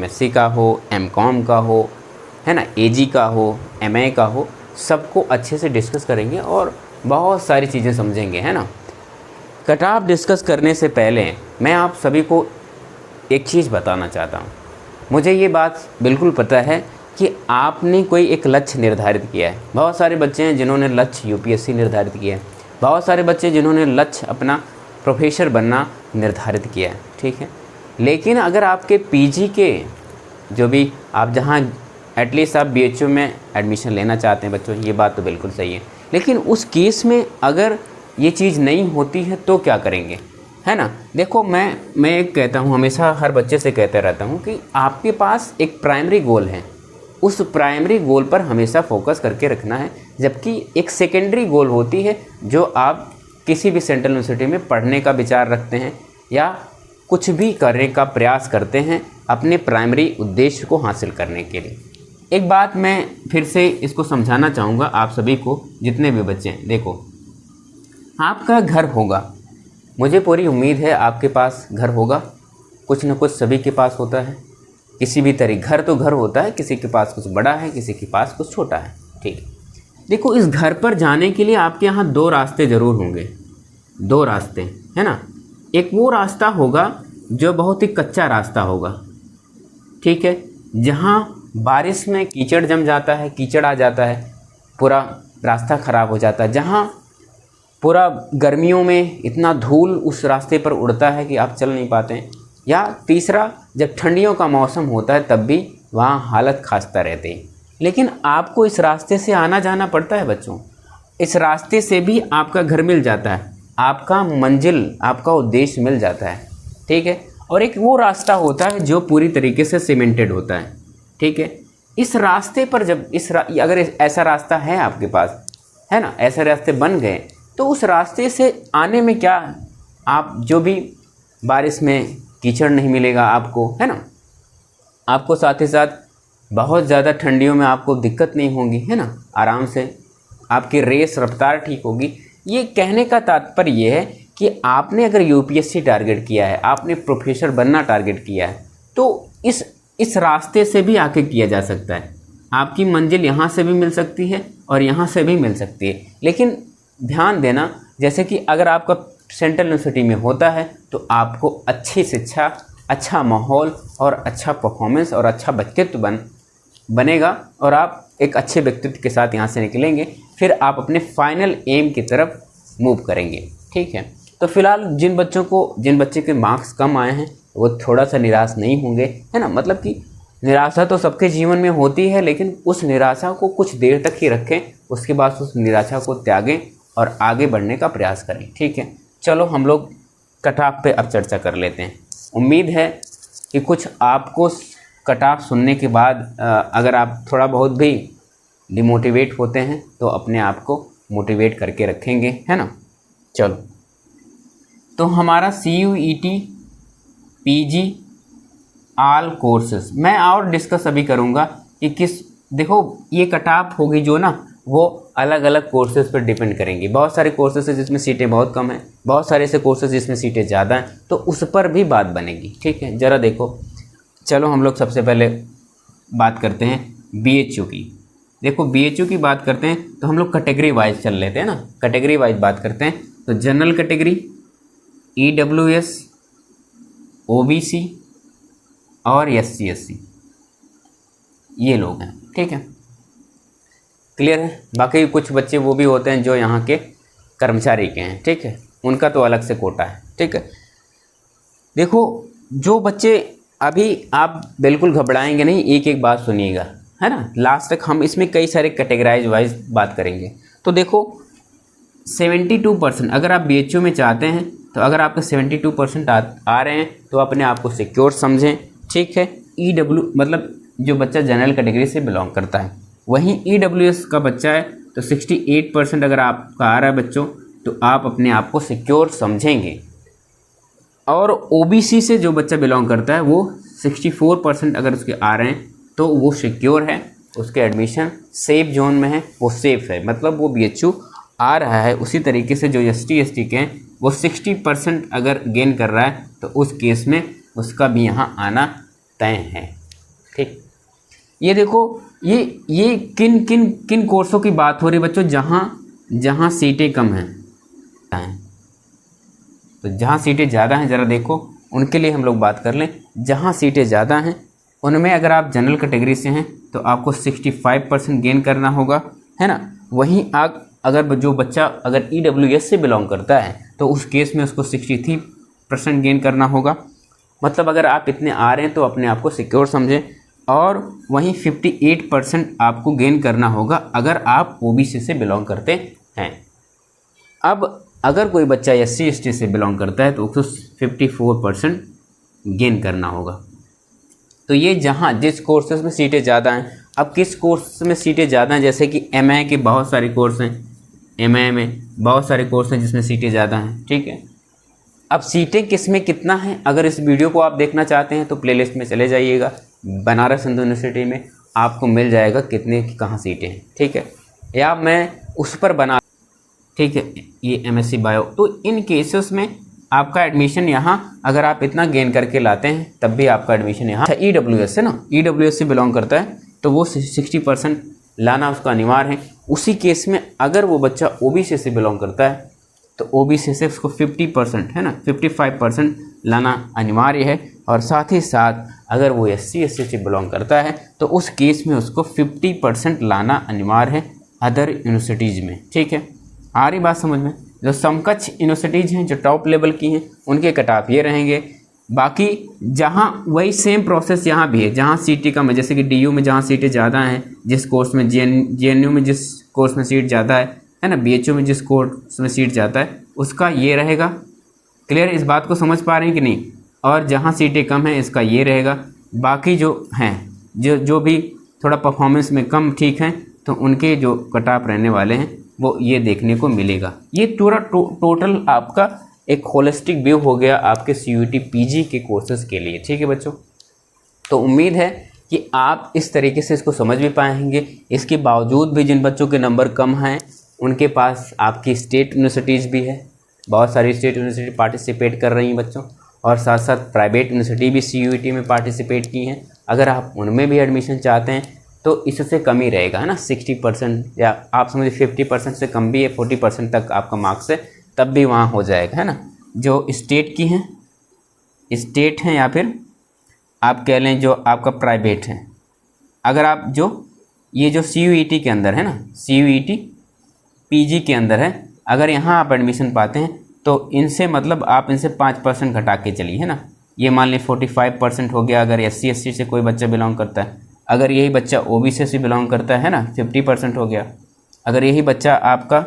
MSc का हो, MCom का हो, है ना, एजी का हो, एमए का हो, सबको अच्छे से डिस्कस करेंगे और बहुत सारी चीज़ें समझेंगे, है ना। कट ऑफ डिस्कस करने से पहले मैं आप सभी को एक चीज़ बताना चाहता हूँ। मुझे ये बात बिल्कुल पता है कि आपने कोई एक लक्ष्य निर्धारित किया है। बहुत सारे बच्चे हैं जिन्होंने लक्ष्य यूपीएससी निर्धारित किया है, बहुत सारे बच्चे जिन्होंने लक्ष्य अपना प्रोफेसर बनना निर्धारित किया है, ठीक है। लेकिन अगर आपके पीजी के जो भी आप जहाँ एटलीस्ट आप बीएचयू में एडमिशन लेना चाहते हैं बच्चों, ये बात तो बिल्कुल सही है, लेकिन उस केस में अगर ये चीज़ नहीं होती है तो क्या करेंगे, है ना। देखो मैं एक कहता हूँ, हमेशा हर बच्चे से कहता रहता हूँ कि आपके पास एक प्राइमरी गोल है, उस प्राइमरी गोल पर हमेशा फोकस करके रखना है, जबकि एक सेकेंडरी गोल होती है जो आप किसी भी सेंट्रल यूनिवर्सिटी में पढ़ने का विचार रखते हैं या कुछ भी करने का प्रयास करते हैं अपने प्राइमरी उद्देश्य को हासिल करने के लिए। एक बात मैं फिर से इसको समझाना चाहूँगा आप सभी को, जितने भी बच्चे हैं। देखो, आपका घर होगा, मुझे पूरी उम्मीद है आपके पास घर होगा, कुछ न कुछ सभी के पास होता है, किसी भी तरह घर तो घर होता है, किसी के पास कुछ बड़ा है, किसी के पास कुछ छोटा है, ठीक है। देखो, इस घर पर जाने के लिए आपके यहाँ दो रास्ते ज़रूर होंगे, दो रास्ते, है ना। एक वो रास्ता होगा जो बहुत ही कच्चा रास्ता होगा, ठीक है, जहाँ बारिश में कीचड़ जम जाता है, कीचड़ आ जाता है, पूरा रास्ता ख़राब हो जाता है, जहाँ पूरा गर्मियों में इतना धूल उस रास्ते पर उड़ता है कि आप चल नहीं पाते हैं। या तीसरा, जब ठंडियों का मौसम होता है तब भी वहाँ हालत खास्ता रहती है। लेकिन आपको इस रास्ते से आना जाना पड़ता है बच्चों, इस रास्ते से भी आपका घर मिल जाता है, आपका मंजिल, आपका उद्देश्य मिल जाता है, ठीक है। और एक वो रास्ता होता है जो पूरी तरीके से सीमेंटेड होता है, ठीक है। इस रास्ते पर जब अगर ऐसा रास्ता है आपके पास, है ना, ऐसे रास्ते बन गए, तो उस रास्ते से आने में क्या, आप जो भी बारिश में कीचड़ नहीं मिलेगा आपको, है ना, आपको साथ ही साथ बहुत ज़्यादा ठंडियों में आपको दिक्कत नहीं होगी, है ना, आराम से आपकी रेस रफ्तार ठीक होगी। ये कहने का तात्पर्य ये है कि आपने अगर यूपीएससी टारगेट किया है, आपने प्रोफेसर बनना टारगेट किया है, तो इस रास्ते से भी आके किया जा सकता है। आपकी मंजिल यहाँ से भी मिल सकती है और यहाँ से भी मिल सकती है। लेकिन ध्यान देना, जैसे कि अगर आपका सेंट्रल यूनिवर्सिटी में होता है तो आपको अच्छी शिक्षा, अच्छा माहौल और अच्छा परफॉर्मेंस और अच्छा व्यक्तित्व बनेगा और आप एक अच्छे व्यक्तित्व के साथ यहाँ से निकलेंगे, फिर आप अपने फाइनल एम की तरफ मूव करेंगे, ठीक है। तो फिलहाल जिन बच्चे के मार्क्स कम आए हैं वो थोड़ा सा निराश नहीं होंगे, है ना। मतलब कि निराशा तो सबके जीवन में होती है, लेकिन उस निराशा को कुछ देर तक ही रखें, उसके बाद उस निराशा को त्यागें और आगे बढ़ने का प्रयास करें, ठीक है। चलो हम लोग कट ऑफ पे अब चर्चा कर लेते हैं। उम्मीद है कि कुछ आपको कट ऑफ सुनने के बाद अगर आप थोड़ा बहुत भी डिमोटिवेट होते हैं तो अपने आप को मोटिवेट करके रखेंगे, है ना। चलो, तो हमारा CUET PG ऑल कोर्सेज मैं और डिस्कस अभी करूँगा कि देखो, ये कट ऑफ होगी जो ना, वो अलग अलग कोर्सेज पर डिपेंड करेंगी। बहुत सारे कोर्सेज है जिसमें सीटें बहुत कम हैं, बहुत सारे ऐसे कोर्सेज जिसमें सीटें ज़्यादा हैं, तो उस पर भी बात बनेगी, ठीक है। ज़रा देखो, चलो हम लोग सबसे पहले बात करते हैं BHU की। देखो, BHU की बात करते हैं तो हम लोग कैटेगरी वाइज चल लेते हैं ना, कैटेगरी वाइज बात करते हैं। तो जनरल कैटेगरी, EWS, OBC और SC ये लोग हैं, ठीक है, क्लियर है। बाकी कुछ बच्चे वो भी होते हैं जो यहाँ के कर्मचारी के हैं, ठीक है, उनका तो अलग से कोटा है, ठीक है। देखो, जो बच्चे अभी, आप बिल्कुल घबराएंगे नहीं, एक एक बात सुनिएगा, है ना, लास्ट तक हम इसमें कई सारे कैटेगराइज वाइज बात करेंगे। तो देखो, 72% अगर आप BHU में चाहते हैं, तो अगर आपके 72% आ रहे हैं तो अपने आप को सिक्योर समझें, ठीक है। EW मतलब जो बच्चा जनरल कैटेगरी से बिलोंग करता है, वहीं EWS का बच्चा है तो 68% अगर आपका आ रहा है बच्चों, तो आप अपने आप को सिक्योर समझेंगे। और OBC से जो बच्चा बिलोंग करता है वो 64% अगर उसके आ रहे हैं तो वो सिक्योर है, उसके एडमिशन सेफ जोन में है, वो सेफ़ है, मतलब वो BHU आ रहा है। उसी तरीके से जो ST ST के हैं वो 60% अगर गेन कर रहा है तो उस केस में उसका भी यहाँ आना तय है, ठीक, ये देखो ये किन किन किन कोर्सों की बात हो रही है बच्चों, जहाँ सीटें कम हैं। तो जहाँ सीटें ज़्यादा हैं ज़रा देखो, उनके लिए हम लोग बात कर लें। जहाँ सीटें ज़्यादा हैं उनमें अगर आप जनरल कैटेगरी से हैं तो आपको 65% गेन करना होगा, है ना। वहीं अगर जो बच्चा अगर EWS से बिलोंग करता है तो उस केस में उसको 63% गेन करना होगा। मतलब अगर आप इतने आ रहे हैं तो अपने आप को सिक्योर समझें। और वहीं 58% आपको गेन करना होगा अगर आप OBC से बिलोंग करते हैं। अब अगर कोई बच्चा SC ST से बिलोंग करता है तो उसको 54% गेन करना होगा। तो ये जहाँ जिस कोर्सेज में सीटें ज़्यादा हैं, अब किस कोर्स में सीटें ज़्यादा हैं, जैसे कि MA के बहुत सारे कोर्स हैं, MA में बहुत सारे कोर्स हैं जिसमें सीटें ज़्यादा हैं, ठीक है। अब सीटें किस में कितना है, अगर इस वीडियो को आप देखना चाहते हैं तो प्लेलिस्ट में चले जाइएगा, बनारस हिंदू यूनिवर्सिटी में आपको मिल जाएगा कितने की कहाँ सीटें हैं, ठीक है। या मैं उस पर बना, ठीक है, ये MSc बायो। तो इन केसेस में आपका एडमिशन यहाँ अगर आप इतना गेन करके लाते हैं तब भी आपका एडमिशन यहाँ। अच्छा, EWS है ना, EWS से बिलोंग करता है तो वो 60% लाना उसका अनिवार्य है। उसी केस में अगर वो बच्चा OBC से बिलोंग करता है तो OBC से उसको 50% है ना 55% लाना अनिवार्य है। और साथ ही साथ अगर वो SC ST से बिलोंग करता है तो उस केस में उसको 50% लाना अनिवार्य है अदर यूनिवर्सिटीज़ में, ठीक है। आ रही बात समझ में। जो समकक्ष यूनिवर्सिटीज़ हैं जो टॉप लेवल की हैं उनके कट ऑफ ये रहेंगे। बाकी जहाँ वही सेम प्रोसेस यहाँ भी है, जहाँ सीटें कम है, जैसे कि DU में जहाँ सीटें ज़्यादा हैं, जिस कोर्स में JNU में जिस कोर्स में सीट ज़्यादा है ना, BHU में जिस कोर्स में सीट ज़्यादा है उसका ये रहेगा। क्लियर, इस बात को समझ पा रहे हैं कि नहीं। और जहाँ सीटें कम हैं इसका ये रहेगा। बाकी जो हैं जो भी थोड़ा परफॉर्मेंस में कम ठीक हैं तो उनके जो कट ऑफ रहने वाले हैं वो ये देखने को मिलेगा। ये पूरा टोटल आपका एक होलिस्टिक व्यू हो गया आपके CUET PG के कोर्सेज़ के लिए, ठीक है बच्चों। तो उम्मीद है कि आप इस तरीके से इसको समझ भी पाएंगे। इसके बावजूद भी जिन बच्चों के नंबर कम हैं उनके पास आपकी स्टेट यूनिवर्सिटीज़ भी है, बहुत सारी स्टेट यूनिवर्सिटी पार्टिसिपेट कर रही हैं बच्चों, और साथ साथ प्राइवेट यूनिवर्सिटी भी CUET में पार्टिसिपेट की हैं। अगर आप उनमें भी एडमिशन चाहते हैं तो इससे कम ही रहेगा, है ना, 60% या आप समझिए 50% से कम भी है, 40% तक आपका मार्क्स है तब भी वहाँ हो जाएगा, है ना। जो स्टेट की हैं, स्टेट हैं या फिर आप कह लें जो आपका प्राइवेट है, अगर आप जो ये जो CUET के अंदर है ना, CUET PG के अंदर है, अगर यहाँ आप एडमिशन पाते हैं तो इनसे मतलब आप इनसे 5% घटा के चलिए, है ना। ये मान लें 45% हो गया अगर SC ST से कोई बच्चा बिलोंग करता है। अगर यही बच्चा OBC से बिलोंग करता है ना 50% हो गया। अगर यही बच्चा आपका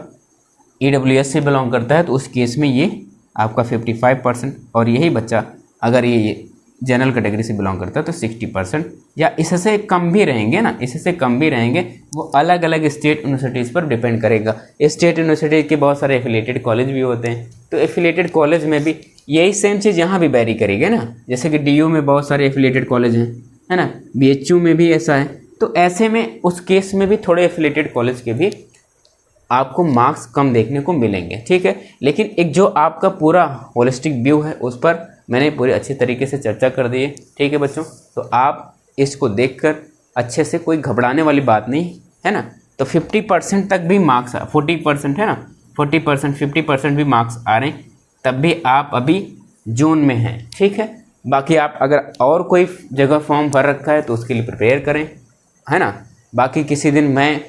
EWS से बिलोंग करता है तो उस केस में ये आपका 55%, और यही बच्चा अगर ये जनरल कैटेगरी से बिलोंग करता है तो 60% या इससे कम भी रहेंगे ना, इससे कम भी रहेंगे। वो अलग अलग स्टेट यूनिवर्सिटीज़ पर डिपेंड करेगा। स्टेट यूनिवर्सिटी के बहुत सारे एफिलेटेड कॉलेज भी होते हैं, तो एफिलेटेड कॉलेज में भी यही सेम चीज़ यहाँ भी वेरी करेगी ना। जैसे कि DU में बहुत सारे एफिलेटेड कॉलेज हैं, है ना, BHU में भी ऐसा है। तो ऐसे में उस केस में भी थोड़े एफिलेटेड कॉलेज के भी आपको मार्क्स कम देखने को मिलेंगे, ठीक है। लेकिन एक जो आपका पूरा होलिस्टिक व्यू है उस पर मैंने पूरी अच्छी तरीके से चर्चा कर दी है, ठीक है बच्चों। तो आप इसको देखकर अच्छे से, कोई घबराने वाली बात नहीं है ना। तो 50% तक भी मार्क्स, 40% है ना, 40% 50% भी मार्क्स आ रहे हैं तब भी आप अभी जोन में हैं, ठीक है। बाकी आप अगर और कोई जगह फॉर्म भर रखा है तो उसके लिए प्रिपेयर करें, है ना। बाकी किसी दिन मैं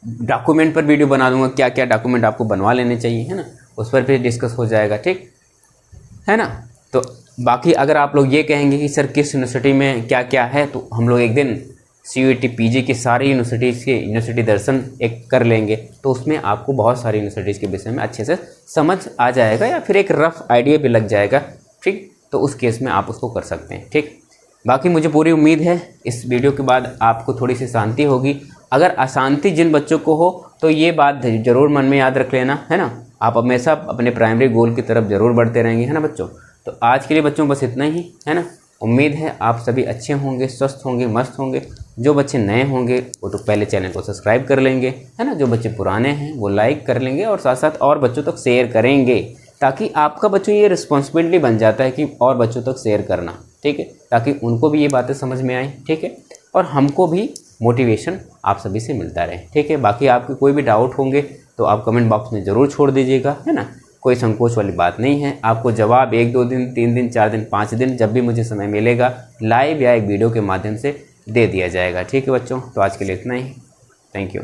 डॉक्यूमेंट पर वीडियो बना दूंगा, क्या क्या डॉक्यूमेंट आपको बनवा लेने चाहिए, है ना, उस पर भी डिस्कस हो जाएगा, ठीक है ना। तो बाकी अगर आप लोग ये कहेंगे कि सर किस यूनिवर्सिटी में क्या क्या है, तो हम लोग एक दिन CUET PG की सारी यूनिवर्सिटीज़ के यूनिवर्सिटी दर्शन एक कर लेंगे, तो उसमें आपको बहुत सारी यूनिवर्सिटीज़ के विषय में अच्छे से समझ आ जाएगा या फिर एक रफ़ आइडिया भी लग जाएगा, ठीक। तो उस केस में आप उसको कर सकते हैं, ठीक। बाकी मुझे पूरी उम्मीद है इस वीडियो के बाद आपको थोड़ी सी शांति होगी। अगर अशांति जिन बच्चों को हो तो ये बात ज़रूर मन में याद रख लेना, है ना। आप हमेशा अपने प्राइमरी गोल की तरफ ज़रूर बढ़ते रहेंगे, है ना बच्चों। तो आज के लिए बच्चों बस इतना ही, है ना। उम्मीद है आप सभी अच्छे होंगे, स्वस्थ होंगे, मस्त होंगे। जो बच्चे नए होंगे वो तो पहले चैनल को सब्सक्राइब कर लेंगे, है ना। जो बच्चे पुराने हैं वो लाइक कर लेंगे और साथ साथ और बच्चों तक शेयर करेंगे, ताकि आपका बच्चों ये रिस्पॉन्सिबिलिटी बन जाता है कि और बच्चों तक शेयर करना। ठीक है, ताकि उनको भी ये बातें समझ में आए, ठीक है, और हमको भी मोटिवेशन आप सभी से मिलता रहे, ठीक है। बाकी आपके कोई भी डाउट होंगे तो आप कमेंट बॉक्स में ज़रूर छोड़ दीजिएगा, है ना, कोई संकोच वाली बात नहीं है। आपको जवाब 1-2 दिन, 3 दिन, 4 दिन, 5 दिन, जब भी मुझे समय मिलेगा लाइव या एक वीडियो के माध्यम से दे दिया जाएगा, ठीक है बच्चों। तो आज के लिए इतना ही, थैंक यू।